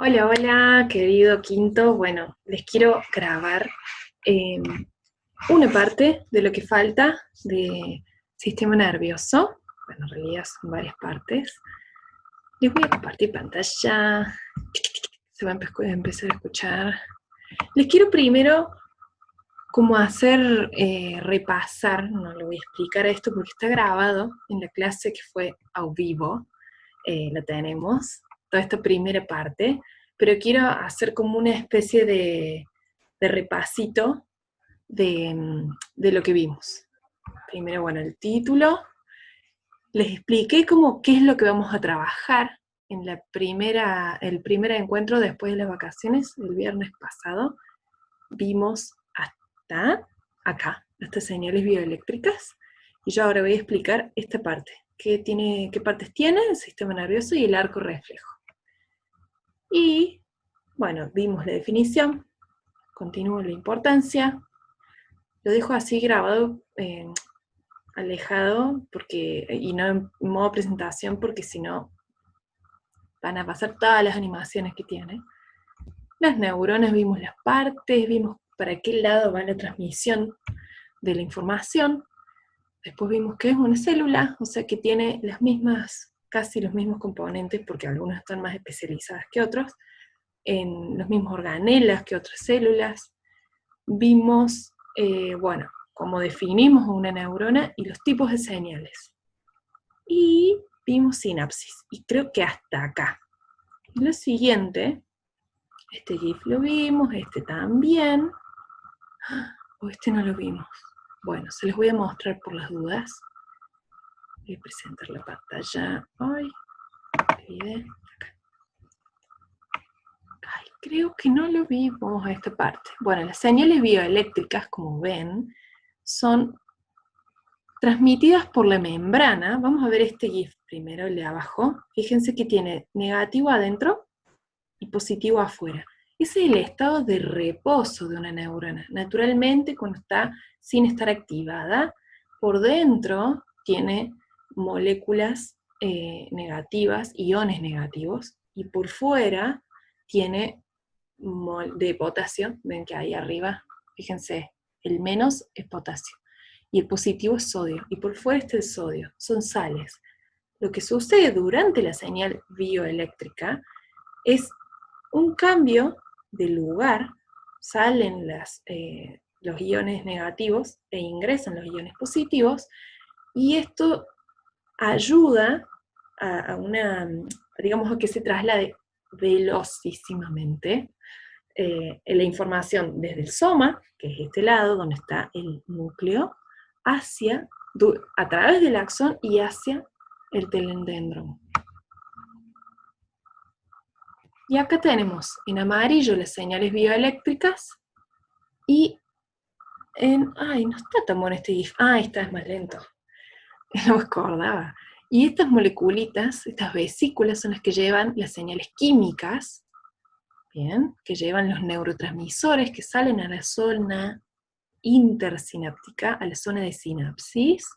Hola, hola, querido Quinto. Bueno, les quiero grabar eh, una parte de lo que falta de sistema nervioso. Bueno, en realidad son varias partes. Les voy a compartir pantalla. Se va a empezar a escuchar. Les quiero primero como hacer, repasar, no le voy a explicar esto porque está grabado en la clase que fue a vivo. La tenemos, toda esta primera parte, pero quiero hacer como una especie de repasito de lo que vimos. Primero, bueno, el título. Les expliqué como qué es lo que vamos a trabajar en el primer encuentro después de las vacaciones, el viernes pasado. Vimos hasta acá, estas señales bioeléctricas, y yo ahora voy a explicar esta parte. ¿Qué partes tiene el sistema nervioso y el arco reflejo? Y, bueno, vimos la definición, continúo la importancia, lo dejo así grabado, alejado, y no en modo presentación, porque si no van a pasar todas las animaciones que tiene. Las neuronas, vimos las partes, vimos para qué lado va la transmisión de la información. Después vimos que es una célula, o sea que tiene las mismas, casi los mismos componentes, porque algunas están más especializadas que otros, en los mismos organelas que otras células. Vimos, bueno, cómo definimos una neurona y los tipos de señales. Y vimos sinapsis, y creo que hasta acá. Y lo siguiente, este GIF lo vimos, este también, o este no lo vimos. Bueno, se los voy a mostrar por las dudas. Voy a presentar la pantalla. Ay, olvidé. Ay, creo que no lo vimos a esta parte. Bueno, las señales bioeléctricas, como ven, son transmitidas por la membrana. Vamos a ver este GIF primero, el de abajo. Fíjense que tiene negativo adentro y positivo afuera. Ese es el estado de reposo de una neurona. Naturalmente, cuando está sin estar activada, por dentro tiene moléculas negativas, iones negativos, y por fuera tiene de potasio. Ven que ahí arriba, fíjense, el menos es potasio y el positivo es sodio, y por fuera está el sodio, son sales. Lo que sucede durante la señal bioeléctrica es un cambio de lugar, salen los iones negativos e ingresan los iones positivos, y esto ayuda a una, digamos, a que se traslade velocísimamente la información desde el soma, que es este lado donde está el núcleo, a través del axón y hacia el telendendron. Y acá tenemos en amarillo las señales bioeléctricas y ay, no está tan bueno este GIF. Ah, esta es más lento. No me acordaba. Y estas moleculitas, estas vesículas son las que llevan las señales químicas, bien, que llevan los neurotransmisores que salen a la zona intersináptica, a la zona de sinapsis,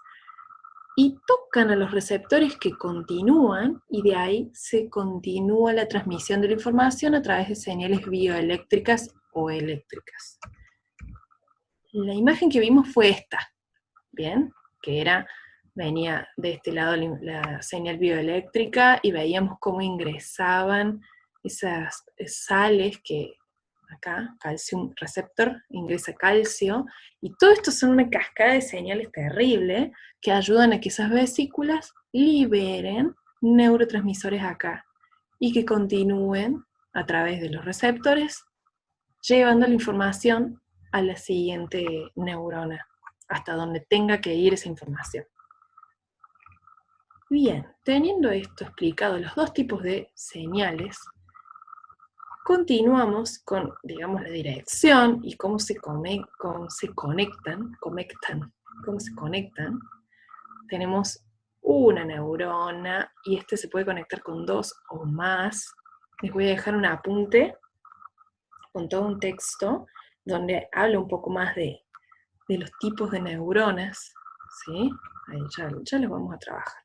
y tocan a los receptores que continúan, y de ahí se continúa la transmisión de la información a través de señales bioeléctricas o eléctricas. La imagen que vimos fue esta, ¿bien? Que venía de este lado la señal bioeléctrica y veíamos cómo ingresaban esas sales que acá, calcium receptor, ingresa calcio, y todo esto son una cascada de señales terrible que ayudan a que esas vesículas liberen neurotransmisores acá y que continúen a través de los receptores llevando la información a la siguiente neurona, hasta donde tenga que ir esa información. Bien, teniendo esto explicado, los dos tipos de señales, continuamos con, digamos, la dirección y cómo se conectan. Tenemos una neurona y este se puede conectar con dos o más. Les voy a dejar un apunte con todo un texto donde habla un poco más de los tipos de neuronas, ¿sí? Ahí ya los vamos a trabajar.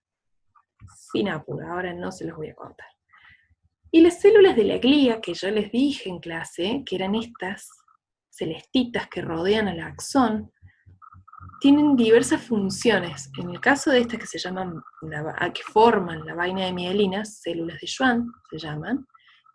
Sin apuro, ahora no se los voy a contar. Y las células de la glía, que yo les dije en clase, que eran estas celestitas que rodean al axón, tienen diversas funciones. En el caso de estas que se llaman, que forman la vaina de mielina, células de Schwann se llaman,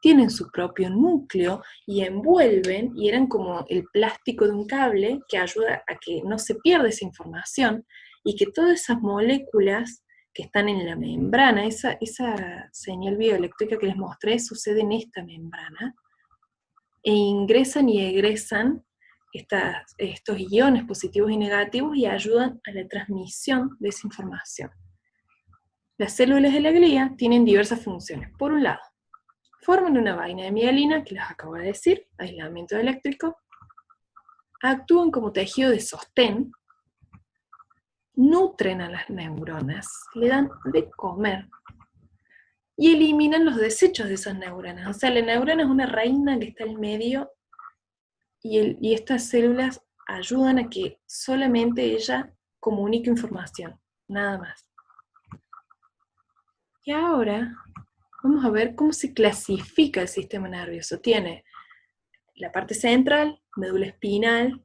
tienen su propio núcleo y envuelven, y eran como el plástico de un cable que ayuda a que no se pierda esa información y que todas esas moléculas que están en la membrana, esa señal bioeléctrica que les mostré, sucede en esta membrana, e ingresan y egresan estos iones positivos y negativos y ayudan a la transmisión de esa información. Las células de la glía tienen diversas funciones. Por un lado, forman una vaina de mielina, que les acabo de decir, aislamiento eléctrico, actúan como tejido de sostén, nutren a las neuronas, le dan de comer, y eliminan los desechos de esas neuronas. O sea, la neurona es una reina que está en medio, y estas células ayudan a que solamente ella comunique información, nada más. Y ahora vamos a ver cómo se clasifica el sistema nervioso. Tiene la parte central, médula espinal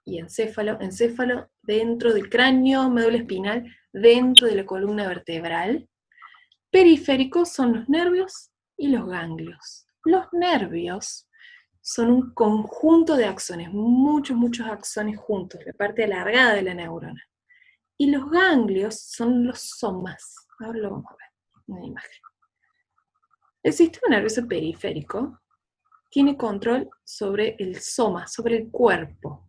y encéfalo. Encéfalo dentro del cráneo, médula espinal dentro de la columna vertebral. Periféricos son los nervios y los ganglios. Los nervios son un conjunto de axones, muchos axones juntos, la parte alargada de la neurona. Y los ganglios son los somas. Ahora lo vamos a ver en una imagen. El sistema nervioso periférico tiene control sobre el soma, sobre el cuerpo.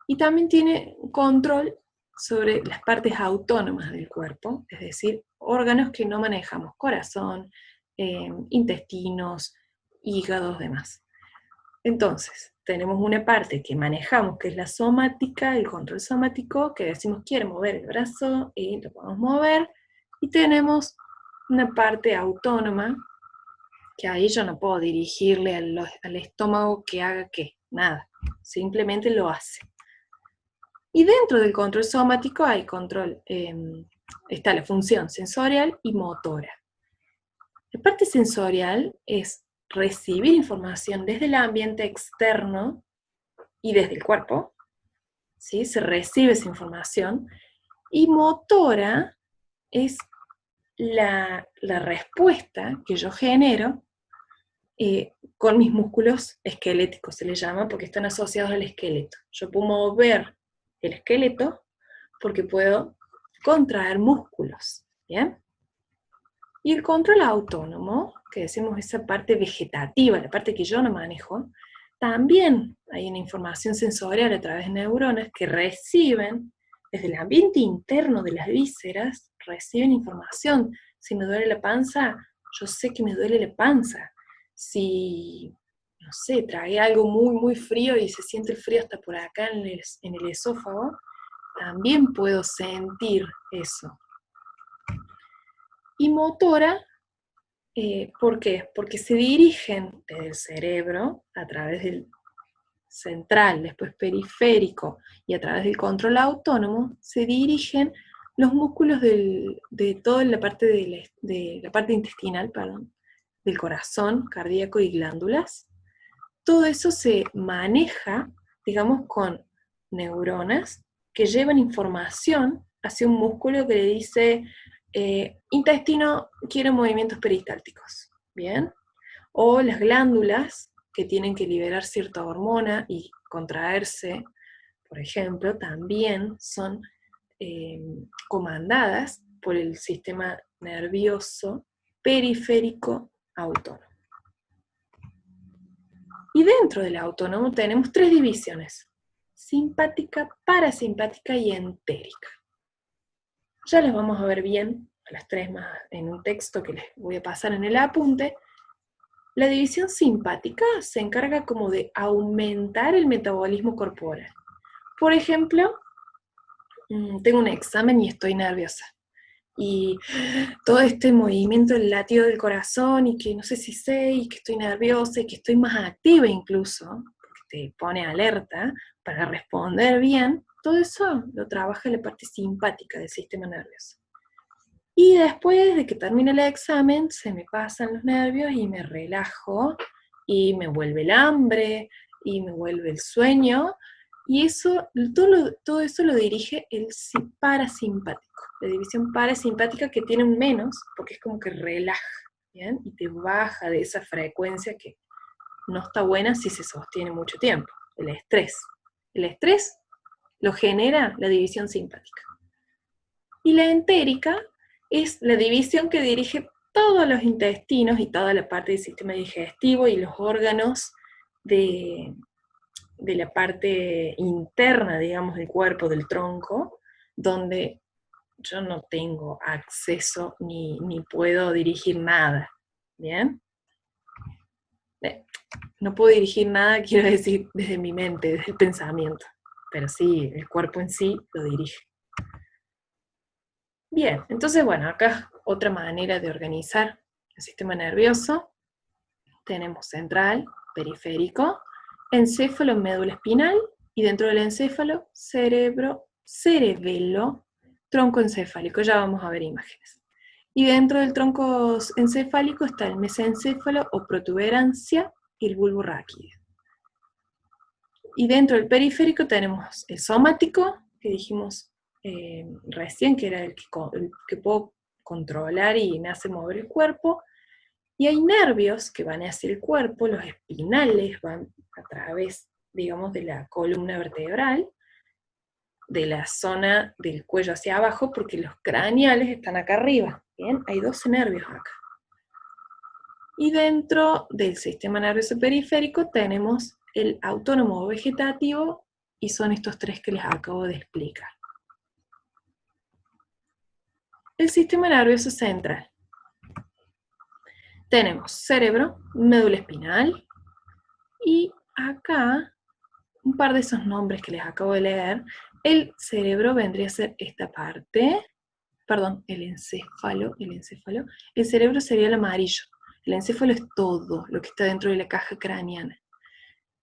Y también tiene control sobre las partes autónomas del cuerpo, es decir, órganos que no manejamos, corazón, intestinos, hígados, demás. Entonces, tenemos una parte que manejamos, que es la somática, el control somático, que decimos quiere mover el brazo y lo podemos mover, y tenemos una parte autónoma, que ahí yo no puedo dirigirle al estómago que haga qué, nada, simplemente lo hace. Y dentro del control somático hay control, está la función sensorial y motora. La parte sensorial es recibir información desde el ambiente externo y desde el cuerpo, ¿sí? Se recibe esa información, y motora es la respuesta que yo genero con mis músculos esqueléticos, se les llama, porque están asociados al esqueleto. Yo puedo mover el esqueleto porque puedo contraer músculos, ¿bien? Y el control autónomo, que decimos esa parte vegetativa, la parte que yo no manejo, también hay una información sensorial a través de neuronas que reciben, desde el ambiente interno de las vísceras, reciben información. Si me duele la panza, yo sé que me duele la panza. Si, no sé, tragué algo muy frío y se siente el frío hasta por acá en el esófago, también puedo sentir eso. Y motora, ¿por qué? Porque se dirigen desde el cerebro, a través del central, después periférico, y a través del control autónomo, se dirigen los músculos de toda la parte, de la parte intestinal, perdón, del corazón, cardíaco y glándulas. Todo eso se maneja, digamos, con neuronas que llevan información hacia un músculo que le dice, intestino quiere movimientos peristálticos, ¿bien? O las glándulas que tienen que liberar cierta hormona y contraerse, por ejemplo, también son comandadas por el sistema nervioso periférico autónomo. Y dentro del autónomo tenemos tres divisiones: simpática, parasimpática y entérica. Ya las vamos a ver bien, a las tres más en un texto que les voy a pasar en el apunte. La división simpática se encarga como de aumentar el metabolismo corporal. Por ejemplo, tengo un examen y estoy nerviosa. Y todo este movimiento del latido del corazón, y que no sé si sé, y que estoy nerviosa, y que estoy más activa incluso, porque te pone alerta para responder bien, todo eso lo trabaja la parte simpática del sistema nervioso. Y después de que termine el examen, se me pasan los nervios y me relajo, y me vuelve el hambre, y me vuelve el sueño, y eso, todo eso lo dirige el parasimpático, la división parasimpática, que tiene un menos, porque es como que relaja, ¿bien? Y te baja de esa frecuencia que no está buena si se sostiene mucho tiempo, el estrés. El estrés lo genera la división simpática. Y la entérica es la división que dirige todos los intestinos y toda la parte del sistema digestivo y los órganos de la parte interna, digamos, del cuerpo, del tronco, donde yo no tengo acceso ni puedo dirigir nada. ¿Bien? No puedo dirigir nada, quiero decir, desde mi mente, desde el pensamiento, pero sí, el cuerpo en sí lo dirige. Bien, entonces, bueno, acá otra manera de organizar el sistema nervioso. Tenemos central, periférico, encéfalo, médula espinal, y dentro del encéfalo, cerebro, cerebelo, tronco encefálico. Ya vamos a ver imágenes. Y dentro del tronco encefálico está el mesencéfalo o protuberancia y el bulbo raquídeo. Y dentro del periférico tenemos el somático, que dijimos recién, que era el que puedo controlar y me hace mover el cuerpo. Y hay nervios que van hacia el cuerpo, los espinales van a través, digamos, de la columna vertebral, de la zona del cuello hacia abajo, porque los craneales están acá arriba. Bien, hay 12 nervios acá. Y dentro del sistema nervioso periférico tenemos el autónomo vegetativo, y son estos tres que les acabo de explicar. El sistema nervioso central. Tenemos cerebro, médula espinal, y acá, un par de esos nombres que les acabo de leer. El cerebro vendría a ser esta parte, perdón, el encéfalo. El cerebro sería el amarillo. El encéfalo es todo lo que está dentro de la caja craneana.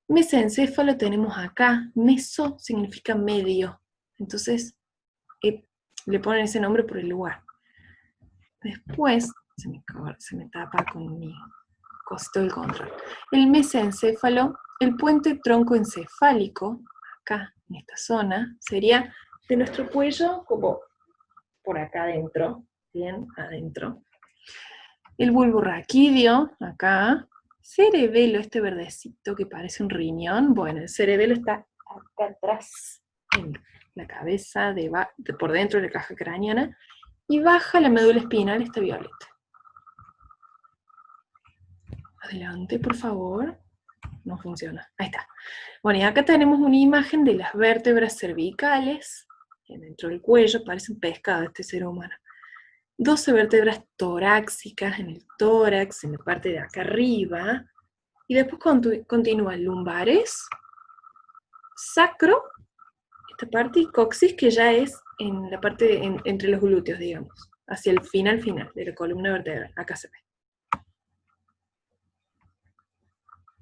Mesencéfalo tenemos acá. Meso significa medio. Entonces, le ponen ese nombre por el lugar. Después, se me tapa con mi cosito del control. El mesencéfalo, el puente troncoencefálico, acá, en esta zona, sería de nuestro cuello como por acá adentro, bien adentro. El bulbo raquídeo, acá. Cerebelo, este verdecito que parece un riñón. Bueno, el cerebelo está acá atrás, en la cabeza, por dentro de la caja craneana, y baja la médula espinal, esta violeta. Adelante, por favor. No funciona. Ahí está. Bueno, y acá tenemos una imagen de las vértebras cervicales, dentro del cuello, parece un pescado este ser humano. 12 vértebras torácicas en el tórax, en la parte de acá arriba, y después continúan lumbares, sacro, esta parte, y coxis, que ya es en la parte entre los glúteos, digamos, hacia el final de la columna vertebral. Acá se ve.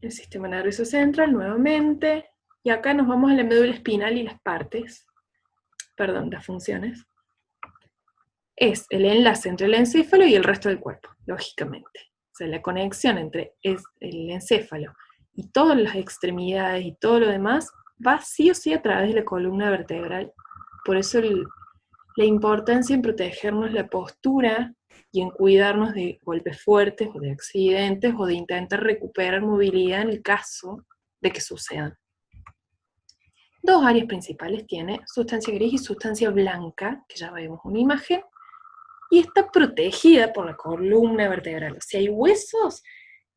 El sistema nervioso central, nuevamente, y acá nos vamos a la médula espinal y las partes, perdón, las funciones. Es el enlace entre el encéfalo y el resto del cuerpo, lógicamente. O sea, la conexión entre el encéfalo y todas las extremidades y todo lo demás va sí o sí a través de la columna vertebral. Por eso la importancia en protegernos la postura y en cuidarnos de golpes fuertes o de accidentes o de intentar recuperar movilidad en el caso de que sucedan. Dos áreas principales tiene: sustancia gris y sustancia blanca, que ya vemos una imagen, y está protegida por la columna vertebral. O sea, hay huesos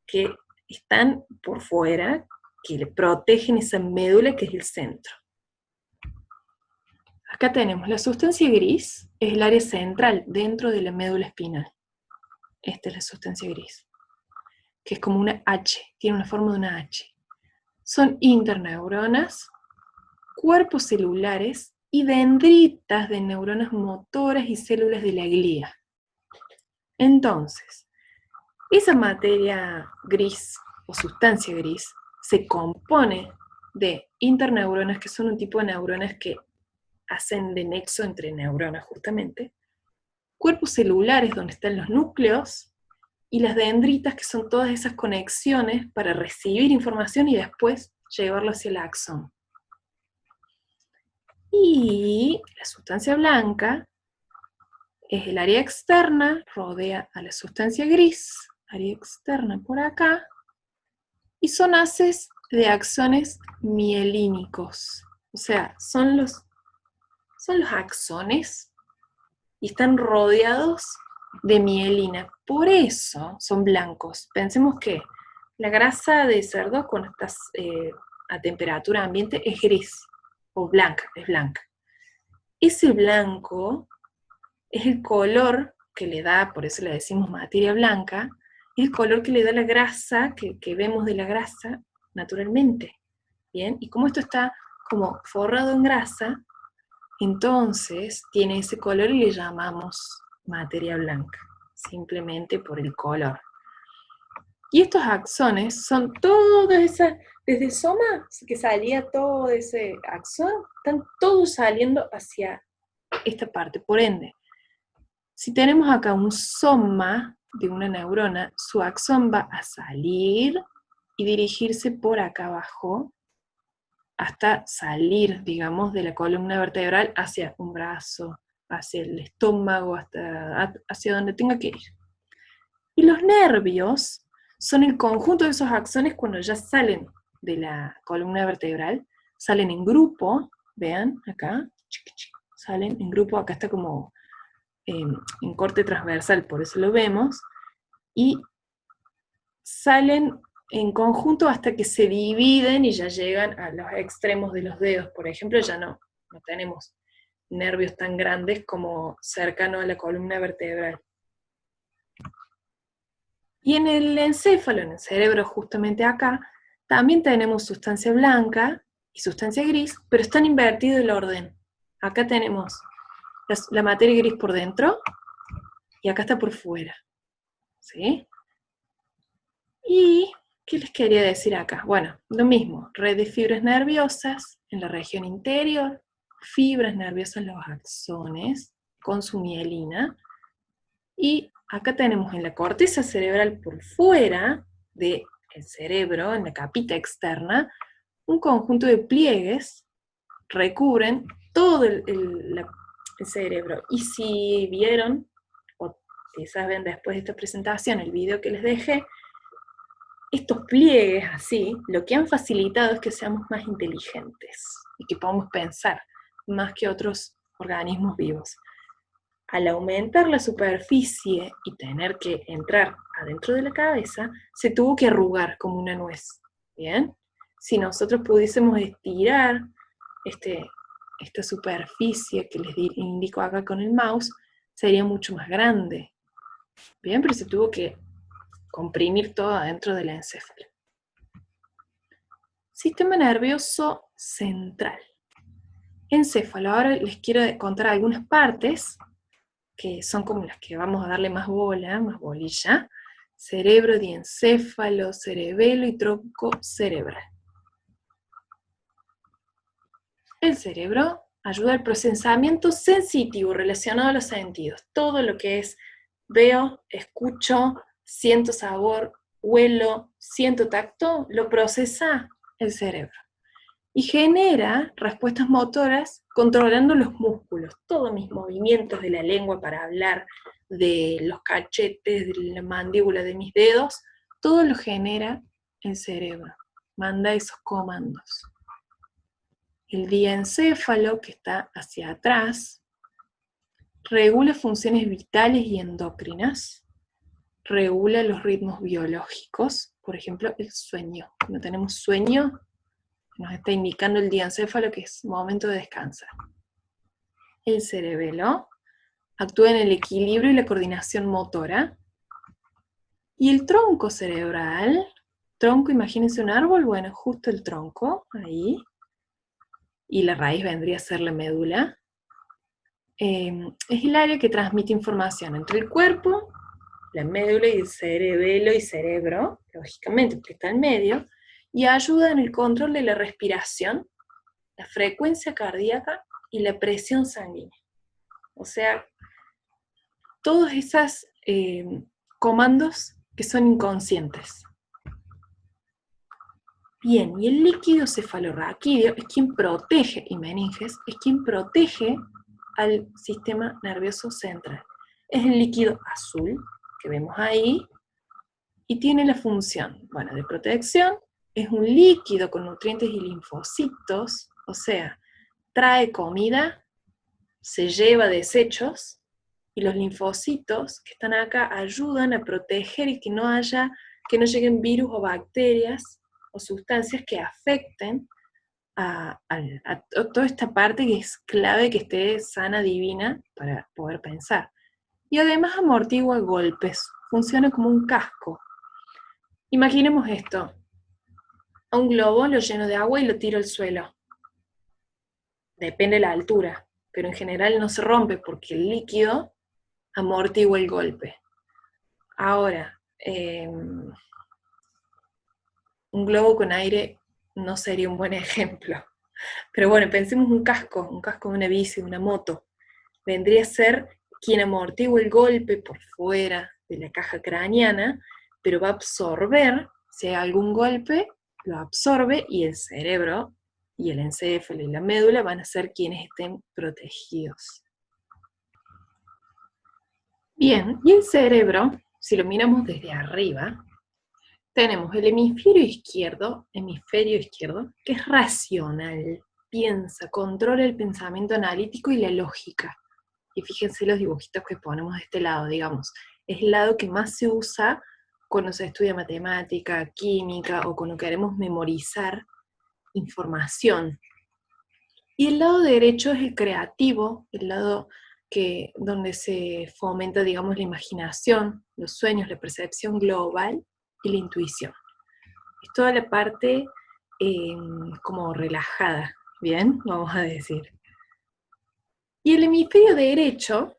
que están por fuera, que le protegen esa médula que es el centro. Acá tenemos la sustancia gris, es el área central dentro de la médula espinal. Esta es la sustancia gris, que es como una H, tiene una forma de una H. Son interneuronas, cuerpos celulares y dendritas de neuronas motoras y células de la glía. Entonces, esa materia gris o sustancia gris se compone de interneuronas, que son un tipo de neuronas que hacen de nexo entre neuronas justamente, cuerpos celulares donde están los núcleos, y las dendritas, que son todas esas conexiones para recibir información y después llevarlo hacia el axón. Y la sustancia blanca es el área externa, rodea a la sustancia gris, área externa por acá, y son haces de axones mielínicos. O sea, son los axones y están rodeados de mielina. Por eso son blancos. Pensemos que la grasa de cerdo cuando estás a temperatura ambiente es gris, o blanca, es blanca. Ese blanco es el color que le da, por eso le decimos materia blanca, es el color que le da la grasa, que vemos de la grasa naturalmente. ¿Bien? Y como esto está como forrado en grasa, entonces tiene ese color y le llamamos materia blanca, simplemente por el color. Y estos axones son todas esas, desde el soma, que salía todo ese axón, están todos saliendo hacia esta parte. Por ende, si tenemos acá un soma de una neurona, su axón va a salir y dirigirse por acá abajo hasta salir, digamos, de la columna vertebral hacia un brazo, hacia el estómago, hacia donde tenga que ir. Y los nervios son el conjunto de esos axones cuando ya salen de la columna vertebral, salen en grupo, vean acá, salen en grupo, acá está como en corte transversal, por eso lo vemos, y salen en conjunto hasta que se dividen y ya llegan a los extremos de los dedos. Por ejemplo, ya no tenemos nervios tan grandes como cercano a la columna vertebral. Y en el encéfalo, en el cerebro justamente acá, también tenemos sustancia blanca y sustancia gris, pero están invertido el orden. Acá tenemos la materia gris por dentro y acá está por fuera. ¿Sí? Y, ¿qué les quería decir acá? Bueno, lo mismo, red de fibras nerviosas en la región interior, fibras nerviosas en los axones, con su mielina, y acá tenemos en la corteza cerebral por fuera del cerebro, en la capita externa, un conjunto de pliegues recubren todo el cerebro. Y si vieron, o quizás ven después de esta presentación, el video que les dejé, estos pliegues así, lo que han facilitado es que seamos más inteligentes y que podamos pensar más que otros organismos vivos. Al aumentar la superficie y tener que entrar adentro de la cabeza, se tuvo que arrugar como una nuez. ¿Bien? Si nosotros pudiésemos estirar esta superficie que les indico acá con el mouse, sería mucho más grande. ¿Bien? Pero se tuvo que comprimir todo adentro del encéfalo. Sistema nervioso central. Encéfalo. Ahora les quiero contar algunas partes que son como las que vamos a darle más bola, más bolilla. Cerebro, diencéfalo, cerebelo y tronco cerebral. El cerebro ayuda al procesamiento sensitivo relacionado a los sentidos. Todo lo que es veo, escucho, siento sabor, huelo, siento tacto, lo procesa el cerebro. Y genera respuestas motoras controlando los músculos. Todos mis movimientos de la lengua para hablar, de los cachetes, de la mandíbula, de mis dedos, todo lo genera el cerebro. Manda esos comandos. El diencéfalo, que está hacia atrás, regula funciones vitales y endocrinas, regula los ritmos biológicos, por ejemplo, el sueño. Cuando tenemos sueño, nos está indicando el diencéfalo que es momento de descansar. El cerebelo actúa en el equilibrio y la coordinación motora. Y el tronco cerebral, tronco, imagínense un árbol, bueno, justo el tronco, ahí, y la raíz vendría a ser la médula. Es el área que transmite información entre el cuerpo, la médula y el cerebelo y cerebro, lógicamente, porque está en medio, y ayuda en el control de la respiración, la frecuencia cardíaca y la presión sanguínea. O sea, todos esos comandos que son inconscientes. Bien, y el líquido cefalorraquídeo es quien protege, y meninges, es quien protege al sistema nervioso central. Es el líquido azul que vemos ahí y tiene la función, bueno, de protección. Es un líquido con nutrientes y linfocitos, o sea, trae comida, se lleva desechos, y los linfocitos que están acá ayudan a proteger y que no lleguen virus o bacterias o sustancias que afecten a toda esta parte que es clave que esté sana, divina, para poder pensar. Y además amortigua golpes, funciona como un casco. Imaginemos esto, a un globo lo lleno de agua y lo tiro al suelo. Depende de la altura, pero en general no se rompe porque el líquido amortigua el golpe. Ahora, un globo con aire no sería un buen ejemplo. Pero bueno, pensemos un casco de una bici, de una moto. Vendría a ser quien amortigua el golpe por fuera de la caja craneana, pero va a absorber, si hay algún golpe, lo absorbe y el cerebro y el encéfalo y la médula van a ser quienes estén protegidos. Bien, y el cerebro, si lo miramos desde arriba, tenemos el hemisferio izquierdo, que es racional, piensa, controla el pensamiento analítico y la lógica. Y fíjense los dibujitos que ponemos de este lado, digamos. Es el lado que más se usa cuando se estudia matemática, química, o cuando queremos memorizar información. Y el lado derecho es el creativo, el lado donde se fomenta, digamos, la imaginación, los sueños, la percepción global y la intuición. Es toda la parte como relajada, ¿bien? Vamos a decir. Y el hemisferio derecho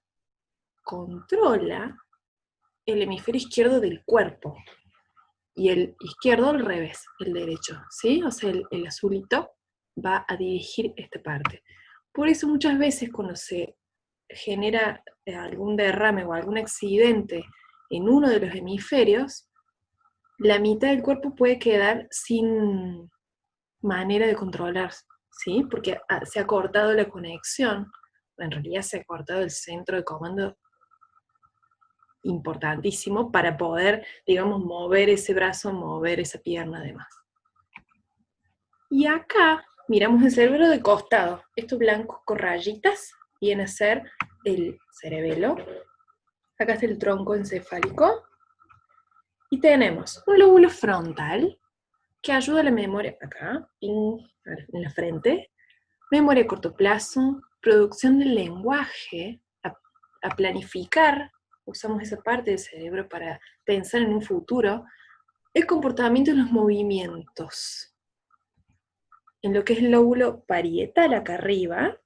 controla el hemisferio izquierdo del cuerpo, y el izquierdo al revés, el derecho, ¿sí? O sea, el azulito va a dirigir esta parte. Por eso muchas veces cuando se genera algún derrame o algún accidente en uno de los hemisferios, la mitad del cuerpo puede quedar sin manera de controlar, ¿sí? Porque se ha cortado la conexión, en realidad se ha cortado el centro de comando importantísimo para poder, digamos, mover ese brazo, mover esa pierna además. Y acá miramos el cerebro de costado. Estos blancos con rayitas viene a ser el cerebelo. Acá está el tronco encefálico. Y tenemos un lóbulo frontal que ayuda a la memoria acá, en la frente. Memoria a corto plazo, producción del lenguaje, a planificar. Usamos esa parte del cerebro para pensar en un futuro. El comportamiento de los movimientos. En lo que es el lóbulo parietal acá arriba,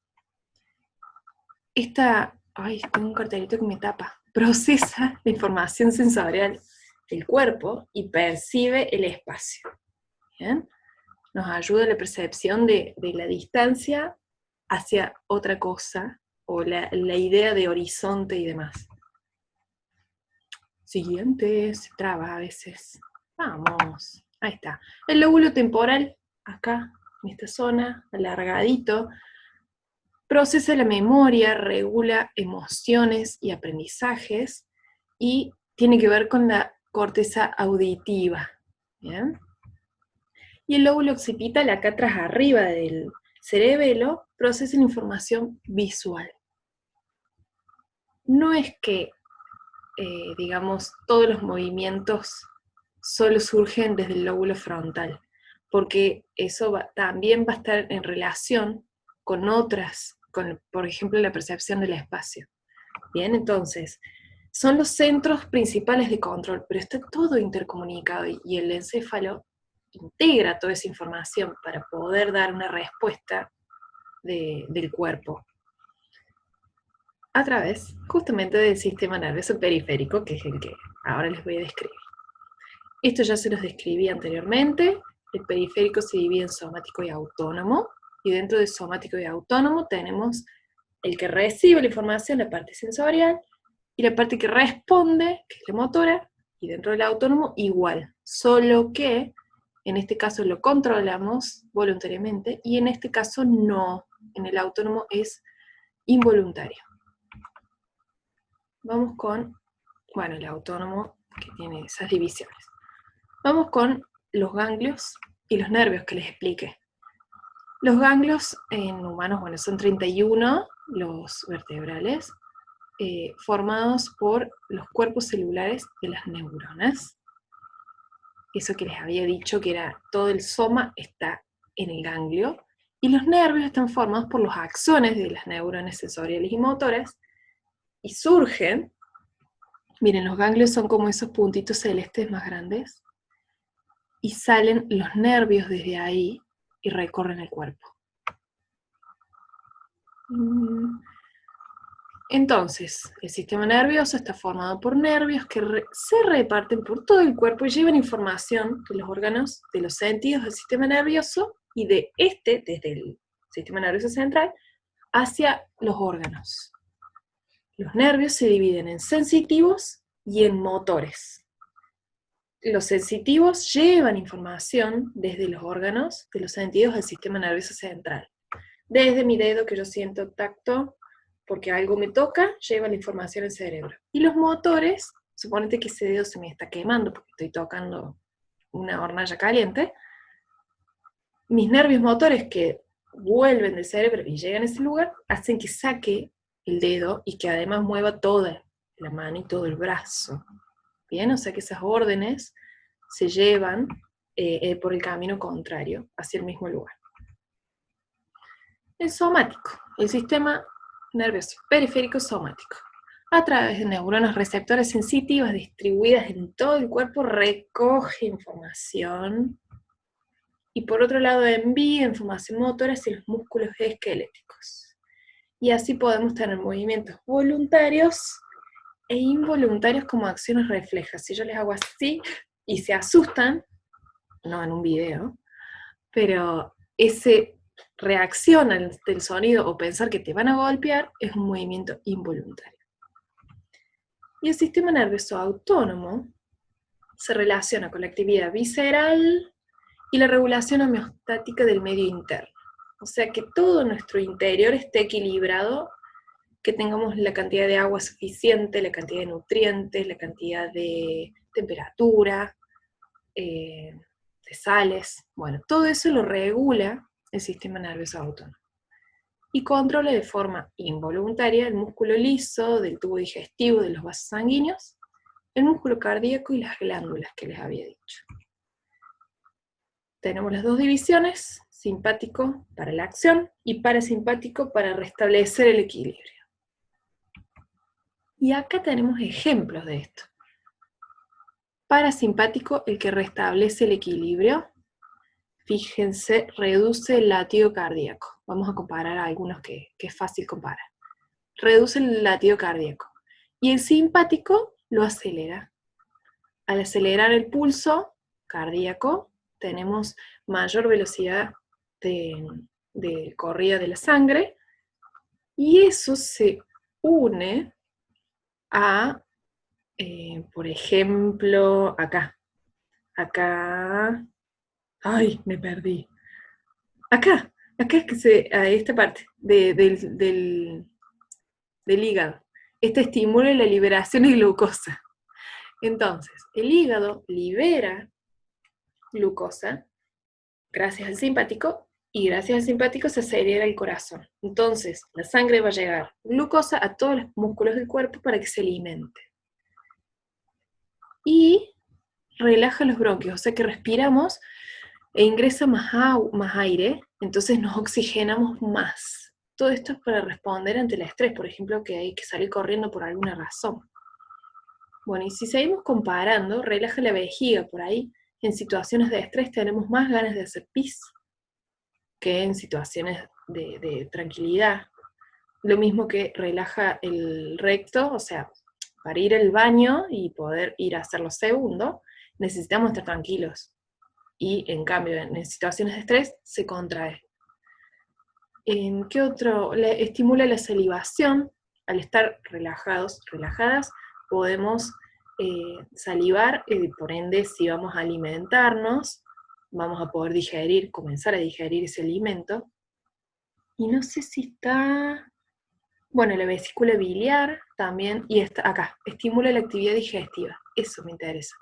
tengo un cartelito que me tapa, procesa la información sensorial del cuerpo y percibe el espacio. ¿Bien? Nos ayuda a la percepción de la distancia hacia otra cosa, o la idea de horizonte y demás. Siguiente, se traba a veces. Vamos, ahí está. El lóbulo temporal, acá, en esta zona, alargadito, procesa la memoria, regula emociones y aprendizajes, y tiene que ver con la corteza auditiva. ¿Bien? Y el lóbulo occipital, acá atrás arriba del cerebelo, procesa la información visual. No es que, digamos, todos los movimientos solo surgen desde el lóbulo frontal, porque eso también va a estar en relación con otras, por ejemplo, la percepción del espacio. Bien, entonces, son los centros principales de control, pero está todo intercomunicado, y el encéfalo integra toda esa información para poder dar una respuesta del cuerpo a través justamente del sistema nervioso periférico, que es el que ahora les voy a describir. Esto ya se los describí anteriormente. El periférico se divide en somático y autónomo, y dentro de somático y autónomo tenemos el que recibe la información, la parte sensorial, y la parte que responde, que es la motora, y dentro del autónomo igual, solo que en este caso lo controlamos voluntariamente y en este caso no, en el autónomo es involuntario. Vamos con, bueno, el autónomo que tiene esas divisiones. Vamos con los ganglios y los nervios que les expliqué. Los ganglios en humanos, bueno, son 31 los vertebrales, formados por los cuerpos celulares de las neuronas. Eso que les había dicho que era todo el soma está en el ganglio, y los nervios están formados por los axones de las neuronas sensoriales y motoras, y surgen, miren, los ganglios son como esos puntitos celestes más grandes, y salen los nervios desde ahí y recorren el cuerpo. Entonces, el sistema nervioso está formado por nervios que se reparten por todo el cuerpo y llevan información de los órganos, de los sentidos del sistema nervioso y de desde el sistema nervioso central, hacia los órganos. Los nervios se dividen en sensitivos y en motores. Los sensitivos llevan información desde los órganos, de los sentidos del sistema nervioso central. Desde mi dedo que yo siento tacto, porque algo me toca, lleva la información al cerebro. Y los motores, suponete que ese dedo se me está quemando porque estoy tocando una hornalla caliente, mis nervios motores que vuelven del cerebro y llegan a ese lugar, hacen que saque el dedo y que además mueva toda la mano y todo el brazo. Bien, o sea que esas órdenes se llevan por el camino contrario, hacia el mismo lugar. El somático, el sistema nervioso periférico somático, a través de neuronas receptoras sensitivas distribuidas en todo el cuerpo, recoge información y por otro lado envía información motora hacia los músculos esqueléticos. Y así podemos tener movimientos voluntarios e involuntarios como acciones reflejas. Si yo les hago así y se asustan, no en un video, pero ese reacción del sonido o pensar que te van a golpear es un movimiento involuntario. Y el sistema nervioso autónomo se relaciona con la actividad visceral y la regulación homeostática del medio interno. O sea que todo nuestro interior esté equilibrado, que tengamos la cantidad de agua suficiente, la cantidad de nutrientes, la cantidad de temperatura, de sales. Bueno, todo eso lo regula el sistema nervioso autónomo. Y controla de forma involuntaria el músculo liso del tubo digestivo, de los vasos sanguíneos, el músculo cardíaco y las glándulas que les había dicho. Tenemos las dos divisiones, simpático para la acción y parasimpático para restablecer el equilibrio. Y acá tenemos ejemplos de esto. Parasimpático, el que restablece el equilibrio. Fíjense, reduce el latido cardíaco. Vamos a comparar a algunos que es fácil comparar. Reduce el latido cardíaco. Y el simpático lo acelera. Al acelerar el pulso cardíaco, tenemos mayor velocidad de corrida de la sangre, y eso se une a, por ejemplo, acá, ay, me perdí, acá es que a esta parte del hígado, este estimula la liberación de glucosa. Entonces, el hígado libera glucosa gracias al simpático, y gracias al simpático se acelera el corazón. Entonces, la sangre va a llegar glucosa a todos los músculos del cuerpo para que se alimente. Y relaja los bronquios, o sea que respiramos e ingresa más aire, entonces nos oxigenamos más. Todo esto es para responder ante el estrés, por ejemplo, que hay que salir corriendo por alguna razón. Bueno, y si seguimos comparando, relaja la vejiga por ahí. En situaciones de estrés tenemos más ganas de hacer pis que en situaciones de tranquilidad. Lo mismo que relaja el recto, o sea, para ir al baño y poder ir a hacerlo segundo, necesitamos estar tranquilos. Y en cambio, en situaciones de estrés, se contrae. ¿En qué otro? Estimula la salivación, al estar relajados, relajadas, podemos salivar, por ende, si vamos a alimentarnos, vamos a poder digerir, comenzar a digerir ese alimento. Y no sé si está, bueno, la vesícula biliar también, y está acá, estimula la actividad digestiva, eso me interesa.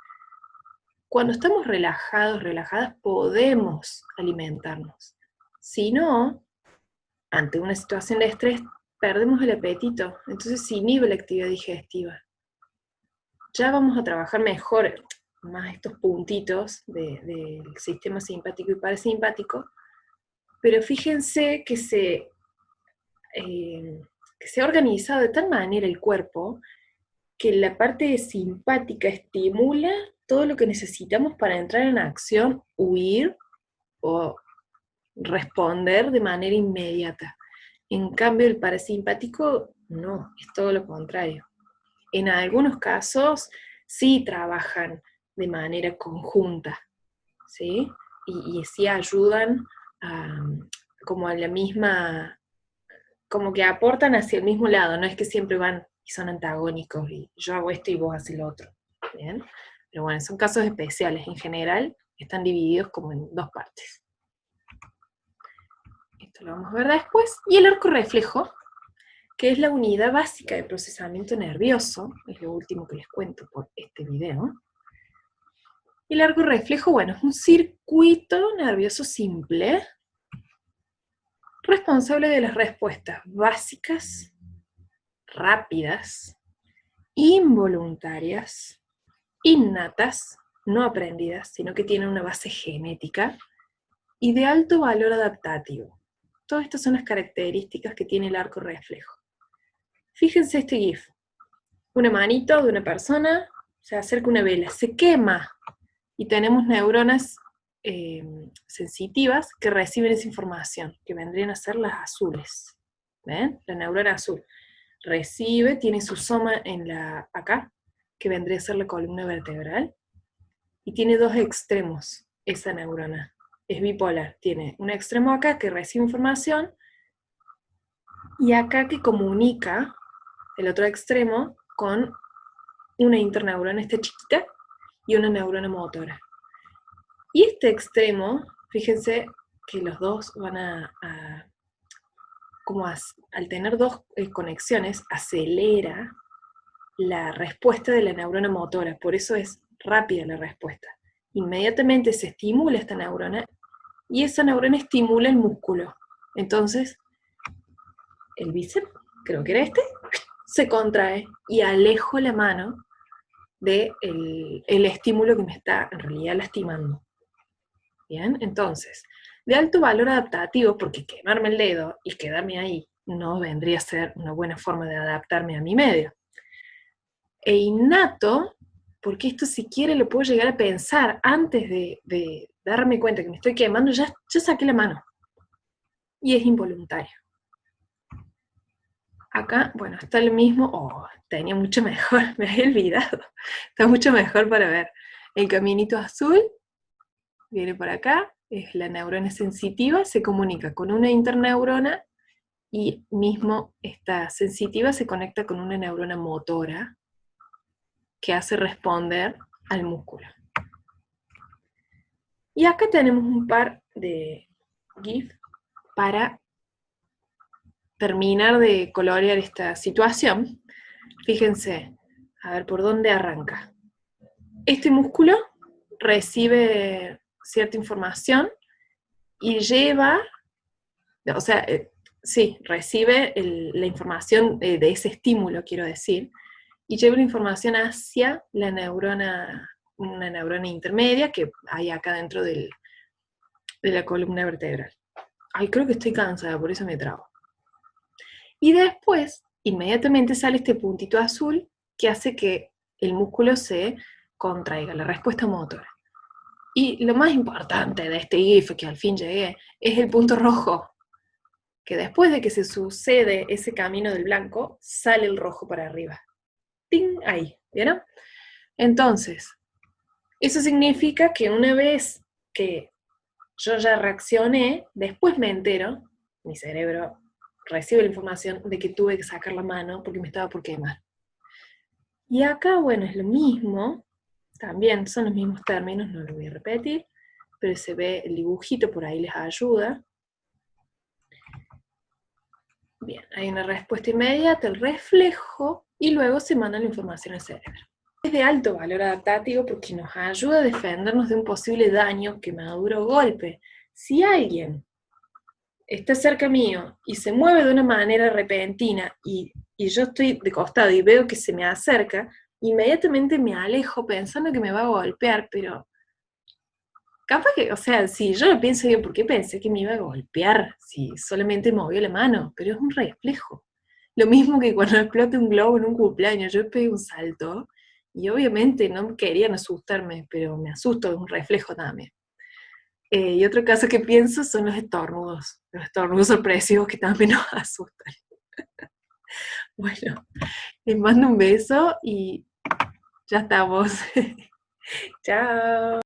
Cuando estamos relajados, relajadas, podemos alimentarnos. Si no, ante una situación de estrés, perdemos el apetito, entonces se inhibe la actividad digestiva. Ya vamos a trabajar mejor más estos puntitos del sistema simpático y parasimpático, pero fíjense que se ha organizado de tal manera el cuerpo que la parte simpática estimula todo lo que necesitamos para entrar en acción, huir o responder de manera inmediata. En cambio, el parasimpático no, es todo lo contrario. En algunos casos sí trabajan de manera conjunta, ¿sí? Y sí ayudan como a la misma, como que aportan hacia el mismo lado, no es que siempre van y son antagónicos, y yo hago esto y vos haces lo otro, ¿bien? Pero bueno, son casos especiales, en general están divididos como en dos partes. Esto lo vamos a ver después. Y el arco reflejo, que es la unidad básica de procesamiento nervioso, es lo último que les cuento por este video. El arco reflejo, bueno, es un circuito nervioso simple, responsable de las respuestas básicas, rápidas, involuntarias, innatas, no aprendidas, sino que tienen una base genética, y de alto valor adaptativo. Todas estas son las características que tiene el arco reflejo. Fíjense este GIF. Una manito de una persona, se acerca una vela, se quema, y tenemos neuronas sensitivas que reciben esa información, que vendrían a ser las azules. ¿Ven? La neurona azul recibe, tiene su soma acá, que vendría a ser la columna vertebral, y tiene dos extremos, esa neurona. Es bipolar, tiene un extremo acá que recibe información, y acá que comunica el otro extremo con una interneurona, esta chiquita, y una neurona motora. Y este extremo, fíjense que los dos van al tener dos conexiones, acelera la respuesta de la neurona motora, por eso es rápida la respuesta. Inmediatamente se estimula esta neurona, y esa neurona estimula el músculo. Entonces, el bíceps, creo que era este, se contrae y alejo la mano del estímulo que me está en realidad lastimando. Bien, entonces, de alto valor adaptativo, porque quemarme el dedo y quedarme ahí no vendría a ser una buena forma de adaptarme a mi medio. E innato, porque esto si quiere lo puedo llegar a pensar antes de darme cuenta que me estoy quemando, ya saqué la mano. Y es involuntario. Acá, bueno, está el mismo, tenía mucho mejor, me había olvidado, está mucho mejor para ver. El caminito azul viene por acá, es la neurona sensitiva, se comunica con una interneurona, y mismo esta sensitiva se conecta con una neurona motora, que hace responder al músculo. Y acá tenemos un par de GIF para terminar de colorear esta situación. Fíjense, a ver por dónde arranca. Este músculo recibe cierta información y lleva, o sea, sí, recibe la información de ese estímulo, quiero decir, y lleva la información hacia la neurona, una neurona intermedia que hay acá dentro de la columna vertebral. Ay, creo que estoy cansada, por eso me trabo. Y después, inmediatamente sale este puntito azul que hace que el músculo se contraiga, la respuesta motora. Y lo más importante de este GIF, que al fin llegué, es el punto rojo, que después de que se sucede ese camino del blanco, sale el rojo para arriba. ¡Ting! Ahí, ¿vieron? Entonces, eso significa que una vez que yo ya reaccioné, después me entero, mi cerebro recibe la información de que tuve que sacar la mano porque me estaba por quemar. Y acá, bueno, es lo mismo, también son los mismos términos, no lo voy a repetir, pero se ve el dibujito, por ahí les ayuda. Bien, hay una respuesta inmediata, el reflejo, y luego se manda la información al cerebro. Es de alto valor adaptativo porque nos ayuda a defendernos de un posible daño, quemadura o golpe. Si alguien está cerca mío y se mueve de una manera repentina y yo estoy de costado y veo que se me acerca, inmediatamente me alejo pensando que me va a golpear, pero capaz que, o sea, si yo lo pienso, digo, ¿por qué pensé que me iba a golpear si solamente movió la mano? Pero es un reflejo. Lo mismo que cuando explota un globo en un cumpleaños, yo pegué un salto y obviamente no querían asustarme, pero me asusto, es un reflejo también. Y otro caso que pienso son los estornudos sorpresivos que también nos asustan. Bueno, les mando un beso y ya estamos. Chao.